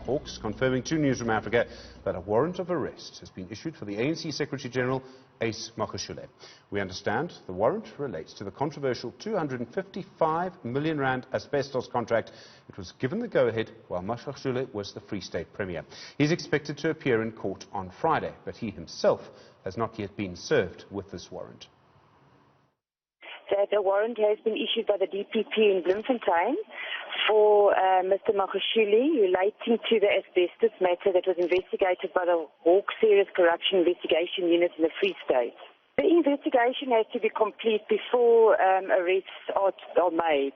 Hawks, confirming to Newzroom Afrika that a warrant of arrest has been issued for the ANC Secretary-General, Ace Magashule. We understand the warrant relates to the controversial R255 million asbestos contract. It was given the go-ahead while Magashule was the Free State Premier. He's expected to appear in court on Friday, but he himself has not yet been served with this warrant. The warrant has been issued by the DPP in Bloemfontein for Mr. Magashule relating to the asbestos matter that was investigated by the Hawks Serious Corruption Investigation Unit in the Free State. The investigation has to be complete before arrests are made.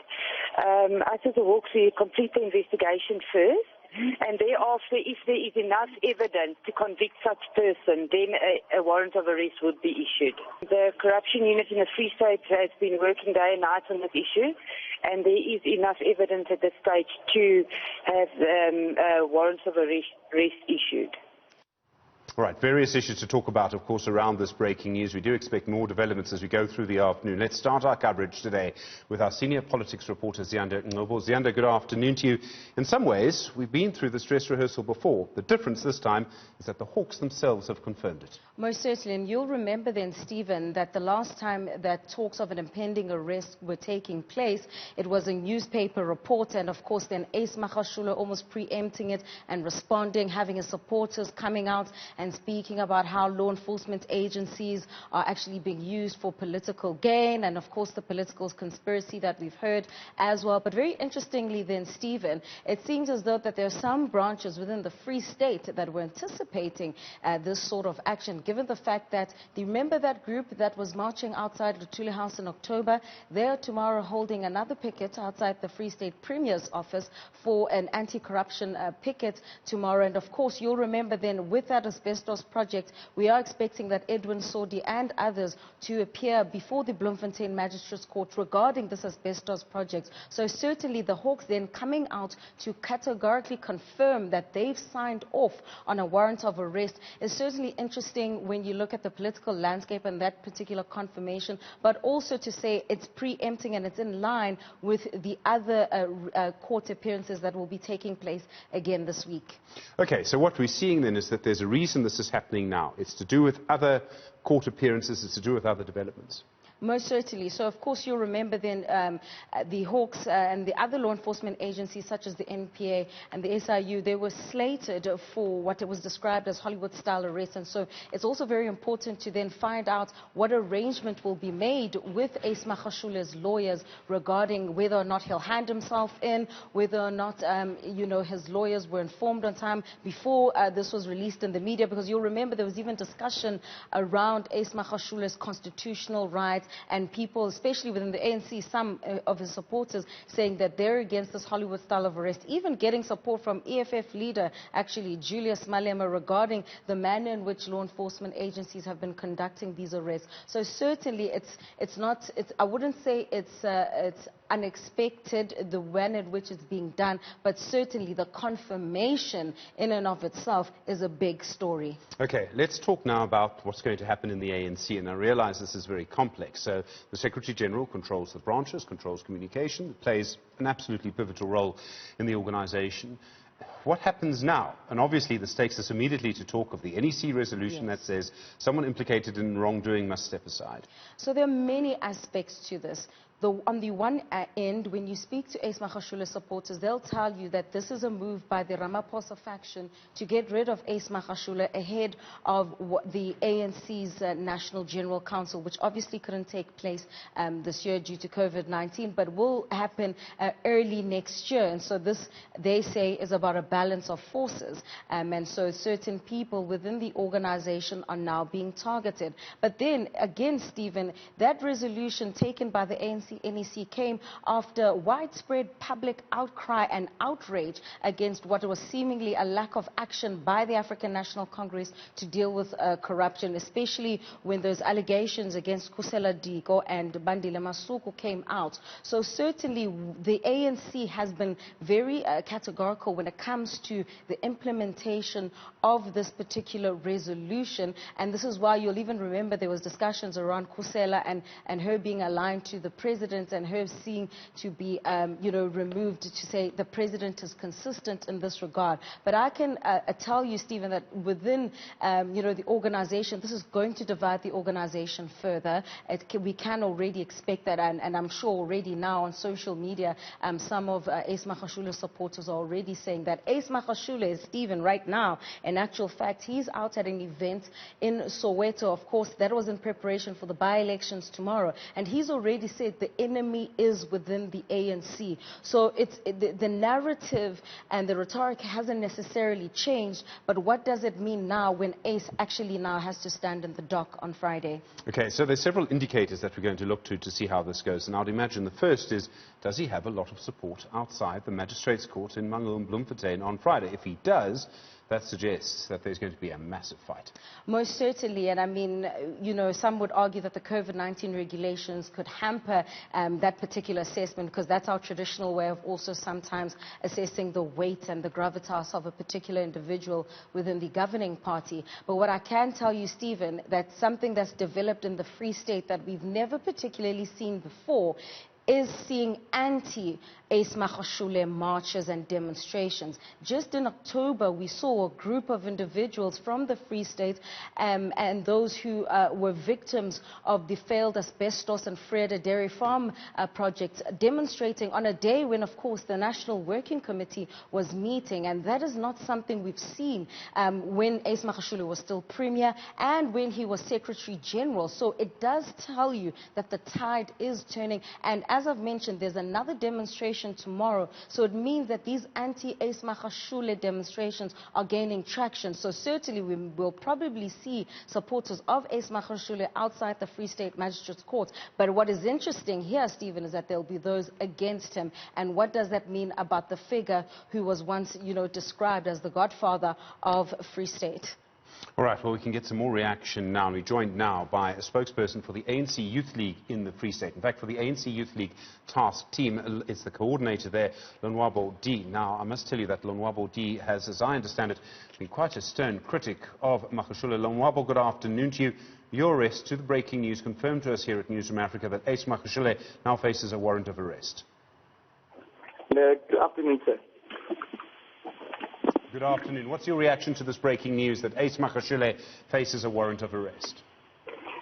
I think the Hawks will complete the investigation first, and thereafter, if there is enough evidence to convict such person, then a warrant of arrest would be issued. The corruption unit in the Free State has been working day and night on this issue, and there is enough evidence at this stage to have warrants of arrest issued. All right, various issues to talk about, of course, around this breaking news. We do expect more developments as we go through the afternoon. Let's start our coverage today with our senior politics reporter, Ziyanda Ngcobo. Ziyanda, good afternoon to you. In some ways, we've been through this dress rehearsal before. The difference this time is that the Hawks themselves have confirmed it. Most certainly, and you'll remember then, Stephen, that the last time that talks of an impending arrest were taking place, it was a newspaper report, and of course then Ace Magashule almost preempting it and responding, having his supporters coming out and speaking about how law enforcement agencies are actually being used for political gain, and of course the political conspiracy that we've heard as well. But very interestingly then, Stephen, it seems as though that there are some branches within the Free State that were anticipating this sort of action, given the fact that, do you remember that group that was marching outside the Tule House in October? They are tomorrow holding another picket outside the Free State Premier's office for an anti-corruption picket tomorrow. And of course, you'll remember then, with that asbestos project, we are expecting that Edwin Sodi and others to appear before the Bloemfontein Magistrates Court regarding this asbestos project. So certainly the Hawks then coming out to categorically confirm that they've signed off on a warrant of arrest is certainly interesting when you look at the political landscape and that particular confirmation, but also to say it's preempting and it's in line with the other court appearances that will be taking place again this week. Okay, so what we're seeing then is that there's a reason this is happening now. It's to do with other court appearances, it's to do with other developments. Most certainly. So, of course, you'll remember then the Hawks and the other law enforcement agencies such as the NPA and the SIU, they were slated for what it was described as Hollywood-style arrests. And so it's also very important to then find out what arrangement will be made with Ace Magashule's lawyers regarding whether or not he'll hand himself in, whether or not, his lawyers were informed on time before this was released in the media. Because you'll remember there was even discussion around Ace Magashule's constitutional rights, and people, especially within the ANC, some of his supporters saying that they're against this Hollywood style of arrest, even getting support from EFF leader, actually, Julius Malema, regarding the manner in which law enforcement agencies have been conducting these arrests. So certainly I wouldn't say it's unexpected, the way in which it's being done, but certainly the confirmation in and of itself is a big story. Okay, let's talk now about what's going to happen in the ANC, and I realize this is very complex. So the Secretary-General controls the branches, controls communication, plays an absolutely pivotal role in the organization. What happens now? And obviously this takes us immediately to talk of the NEC resolution that says someone implicated in wrongdoing must step aside. So there are many aspects to this. On the one end, when you speak to Ace Magashule supporters, they'll tell you that this is a move by the Ramaphosa faction to get rid of Ace Magashule ahead of the ANC's National General Council, which obviously couldn't take place this year due to COVID-19, but will happen early next year. And so this, they say, is about a balance of forces. And so certain people within the organization are now being targeted. But then, again, Stephen, that resolution taken by the ANC NEC came after widespread public outcry and outrage against what was seemingly a lack of action by the African National Congress to deal with corruption, especially when those allegations against Kusela Diko and Bandile Masuku came out. So certainly the ANC has been very categorical when it comes to the implementation of this particular resolution, and this is why you'll even remember there was discussions around Kusela and her being aligned to the president president and her seeing to be, removed, to say the president is consistent in this regard. But I can tell you, Stephen, that within, the organization, this is going to divide the organization further. We can already expect that, and I'm sure already now on social media, some of Ace Magashule supporters are already saying that Ace Magashule, Stephen, right now, in actual fact, he's out at an event in Soweto. Of course, that was in preparation for the by-elections tomorrow, and he's already said the enemy is within the ANC. So the narrative and the rhetoric hasn't necessarily changed, but what does it mean now when Ace actually now has to stand in the dock on Friday? Okay, so there's several indicators that we're going to look to see how this goes, and I'd imagine the first is, does he have a lot of support outside the Magistrates' Court in Bloemfontein on Friday? If he does, that suggests that there's going to be a massive fight. Most certainly, and I mean, some would argue that the COVID-19 regulations could hamper that particular assessment, because that's our traditional way of also sometimes assessing the weight and the gravitas of a particular individual within the governing party. But what I can tell you, Stephen, that's something that's developed in the Free State that we've never particularly seen before, is seeing anti-Ace Magashule marches and demonstrations. Just in October, we saw a group of individuals from the Free State and those who were victims of the failed asbestos and Freda dairy farm projects demonstrating on a day when, of course, the National Working Committee was meeting. And that is not something we've seen when Ace Magashule was still Premier and when he was Secretary-General. So it does tell you that the tide is turning. And as I've mentioned, there's another demonstration tomorrow. So it means that these anti-Ace Magashule demonstrations are gaining traction. So certainly we will probably see supporters of Ace Magashule outside the Free State Magistrates Court. But what is interesting here, Stephen, is that there will be those against him. And what does that mean about the figure who was once, described as the godfather of Free State? All right, well, we can get some more reaction now. We're joined now by a spokesperson for the ANC Youth League in the Free State. In fact, for the ANC Youth League task team, it's the coordinator there, Lonwabo D. Now, I must tell you that Lonwabo D has, as I understand it, been quite a stern critic of Magashule. Lonwabo, good afternoon to you. Your arrest, to the breaking news, confirmed to us here at Newzroom Afrika that Ace Magashule now faces a warrant of arrest. Good afternoon, sir. Good afternoon. What's your reaction to this breaking news that Ace Magashule faces a warrant of arrest?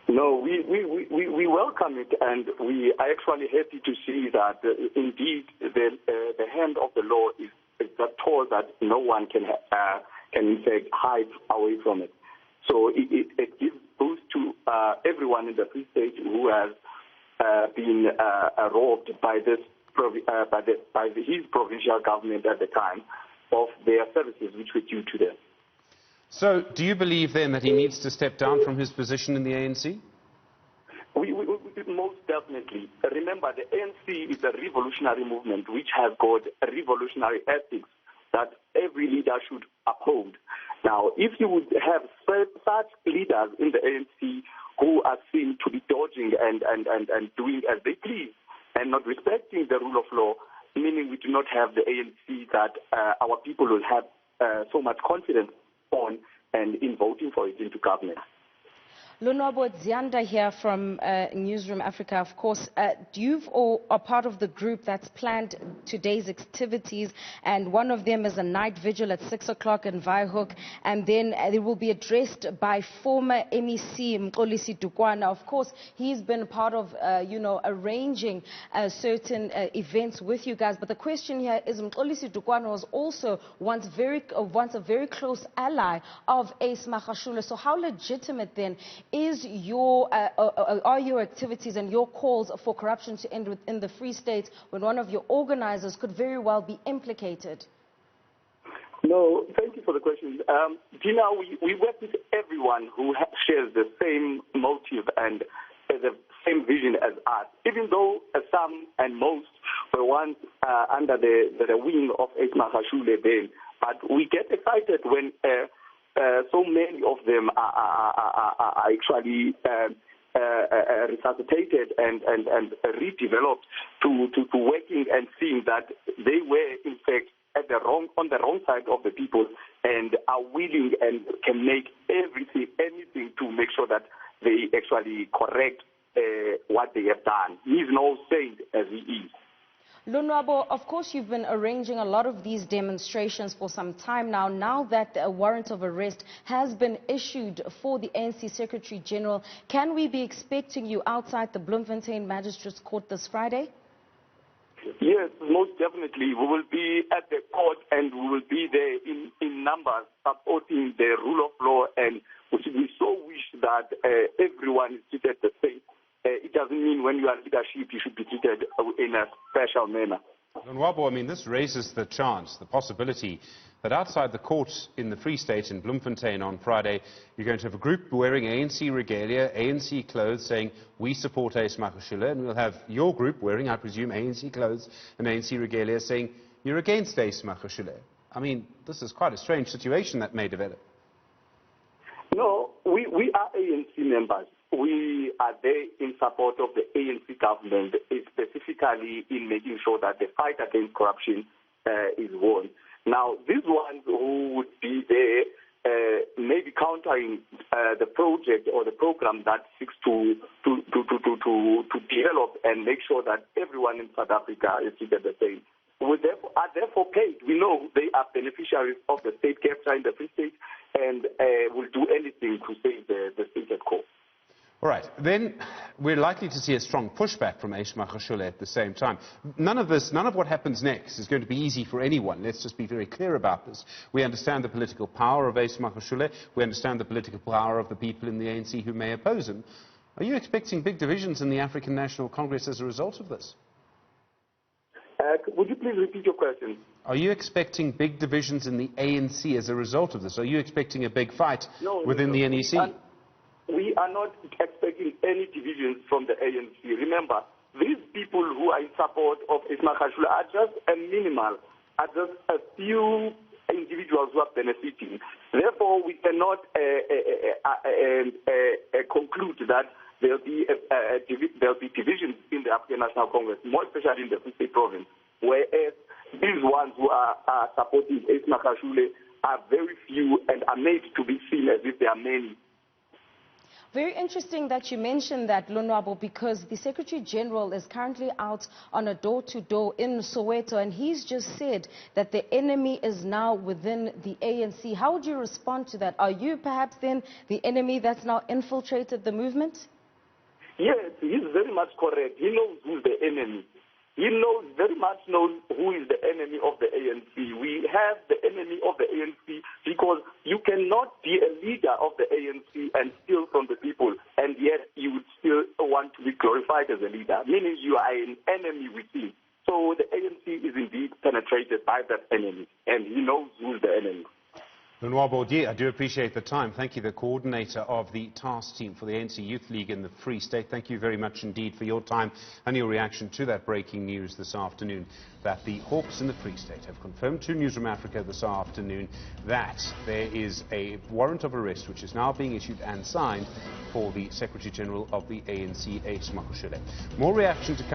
No, we welcome it, and we are actually happy to see that indeed the hand of the law is that tall that no one can in fact hide away from it. So it gives boost to everyone in the Free State who has been robbed by his provincial government at the time of their services which were due to them. So, do you believe then that he needs to step down from his position in the ANC? We most definitely. Remember, the ANC is a revolutionary movement which has got revolutionary ethics that every leader should uphold. Now, if you would have such leaders in the ANC who are seen to be dodging and doing as they please and not respecting the rule of law, meaning we do not have the ANC that our people will have so much confidence on and in voting for it into government. Lonwabo, Ziyanda here from Newzroom Afrika. Of course, you are part of the group that's planned today's activities, and one of them is a night vigil at 6 o'clock in Vryhoek, and then it will be addressed by former MEC Mxolisi Dukwana. Of course, he's been part of, arranging certain events with you guys, but the question here is Mxolisi Dukwana was also once a very close ally of Ace Magashule. So how legitimate then is are your activities and your calls for corruption to end within the Free State when one of your organizers could very well be implicated? No, thank you for the question. Gina, we work with everyone who shares the same motive and the same vision as us, even though some and most were once under the wing of Ace Magashule then. But we get excited when so many of them are actually resuscitated and redeveloped to working and seeing that they were in fact on the wrong side of the people and are willing and can make anything to make sure that they actually correct what they have done. He is no saint as he is. Lonwabo, of course, you've been arranging a lot of these demonstrations for some time now. Now that a warrant of arrest has been issued for the ANC Secretary-General, can we be expecting you outside the Bloemfontein Magistrates Court this Friday? Yes, most definitely. We will be at the court and we will be there in numbers supporting the rule of law, and we so wish that everyone is treated the same. It doesn't mean when you are leadership you should be treated in a special manner. Nwabo, I mean, this raises the chance, the possibility that outside the court in the Free State in Bloemfontein on Friday, you're going to have a group wearing ANC regalia, ANC clothes, saying, we support Ace Magashule, and we'll have your group wearing, I presume, ANC clothes and ANC regalia, saying, you're against Ace Magashule. I mean, this is quite a strange situation that may develop. No, we are ANC members. We are there in support of the ANC government, specifically in making sure that the fight against corruption is won. Now, these ones who would be there maybe countering the project or the program that seeks to develop and make sure that everyone in South Africa is treated the same. We are therefore paid. We know they are beneficiaries of the state capture in the Free State and will do anything to save the state at core. All right, then we're likely to see a strong pushback from Ace Magashule at the same time. None of what happens next is going to be easy for anyone. Let's just be very clear about this. We understand the political power of Ace Magashule. We understand the political power of the people in the ANC who may oppose him. Are you expecting big divisions in the African National Congress as a result of this? Would you please repeat your question? Are you expecting big divisions in the ANC as a result of this? Are you expecting a big fight within the NEC? We are not expecting any divisions from the ANC. Remember, these people who are in support of Ace Magashule are just are just a few individuals who are benefiting. Therefore, we cannot conclude that there'll be divisions in the African National Congress, more especially in the Free State province, whereas these ones who are supporting Ace Magashule are very few and are made to be seen as if they are many. Very interesting that you mentioned that, Lonwabo, because the Secretary-General is currently out on a door-to-door in Soweto, and he's just said that the enemy is now within the ANC. How would you respond to that? Are you perhaps then the enemy that's now infiltrated the movement? Yes, he's very much correct. He knows who's the enemy. He very much knows who is the enemy of the ANC. We have the enemy of the ANC because you cannot be a leader of the ANC and steal from the people, and yet you would still want to be glorified as a leader, meaning you are an enemy within. So the ANC is indeed penetrated by that enemy, and he knows who is the enemy. Nwabo, I do appreciate the time. Thank you, the coordinator of the task team for the ANC Youth League in the Free State. Thank you very much indeed for your time and your reaction to that breaking news this afternoon, that the Hawks in the Free State have confirmed to Newzroom Afrika this afternoon that there is a warrant of arrest which is now being issued and signed for the Secretary-General of the ANC, Ace Magashule. More reaction to come.